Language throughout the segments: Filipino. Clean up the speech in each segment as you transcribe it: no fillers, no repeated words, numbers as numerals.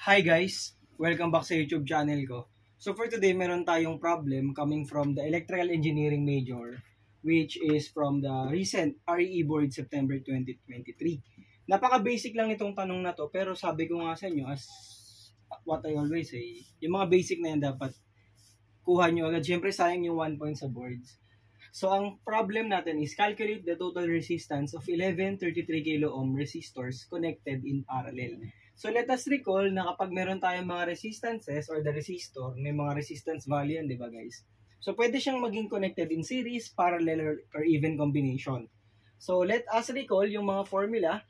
Hi guys! Welcome back sa YouTube channel ko. So for today, meron tayong problem coming from the Electrical Engineering major, which is from the recent REE Board September 2023. Napaka-basic lang nitong tanong na to, pero sabi ko nga sa inyo, as what I always say, yung mga basic na yan dapat kuha nyo agad. Siyempre sayang yung 1 point sa boards. So ang problem natin is calculate the total resistance of 11 33 kilo ohm resistors connected in parallel. So let us recall na kapag meron tayong mga resistances or the resistor, may mga resistance value yan, di ba guys? So pwede siyang maging connected in series, parallel, or even combination. So let us recall yung mga formula,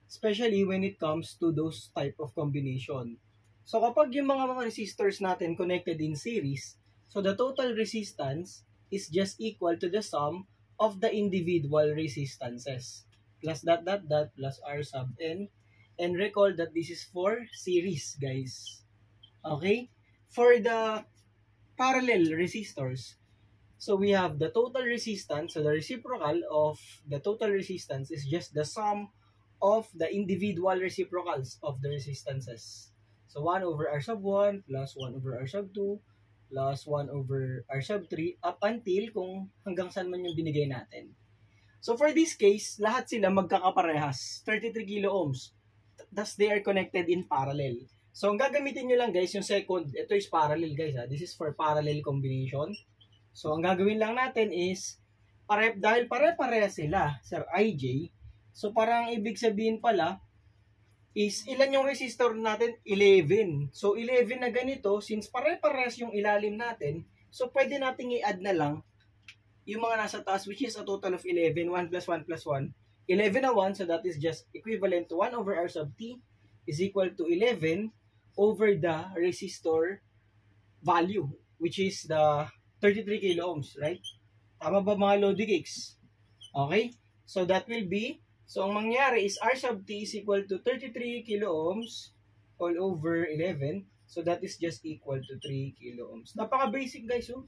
especially when it comes to those type of combination. So kapag yung mga resistors natin connected in series, so the total resistance is just equal to the sum of the individual resistances plus plus R sub n. And recall that this is for series, guys. Okay? For the parallel resistors, so we have the total resistance, so the reciprocal of the total resistance is just the sum of the individual reciprocals of the resistances. So 1 over R sub 1 plus 1 over R sub 2 plus 1 over R sub 3 up until kung hanggang saan man yung binigay natin. So for this case, lahat sila magkakaparehas, 33 kilo ohms. Thus they are connected in parallel. So ang gagamitin nyo lang guys, yung second, ito is parallel guys ha. This is for parallel combination. So ang gagawin lang natin is, dahil pare-pareha sila, Sir IJ, so parang ibig sabihin pala, is ilan yung resistor natin? 11. So 11 na ganito, since pare-parehas yung ilalim natin, so pwede nating i-add na lang yung mga nasa taas, which is a total of 11, 1 plus 1 plus 1. 11 na 1, so that is just equivalent to 1 over R sub t is equal to 11 over the resistor value, which is the 33 kilo ohms, right? Tama ba mga Lodi Geeks? Okay? So that will be, so ang mangyari is R sub t is equal to 33 kilo ohms all over 11. So that is just equal to 3 kilo ohms. Napaka-basic guys, oh.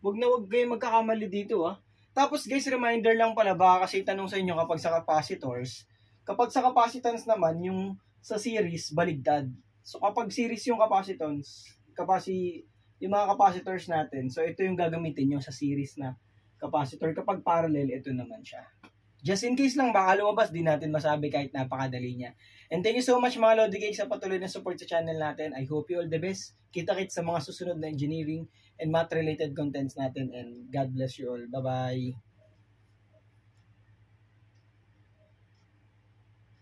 Wag kayo magkakamali dito, ah. Tapos guys, reminder lang pala, baka kasi tanong sa inyo kapag sa capacitors. Kapag sa capacitance naman, yung sa series, baligtad. So kapag series yung capacitance, yung mga capacitors natin, so ito yung gagamitin nyo sa series na capacitor. Kapag parallel, ito naman siya. Just in case lang, baka lumabas, di natin masabi kahit napakadali niya. And thank you so much mga Lodi Geeks sa patuloy na support sa channel natin. I hope you all the best. Kita-kits sa mga susunod na engineering and math-related contents natin. And God bless you all. Bye-bye!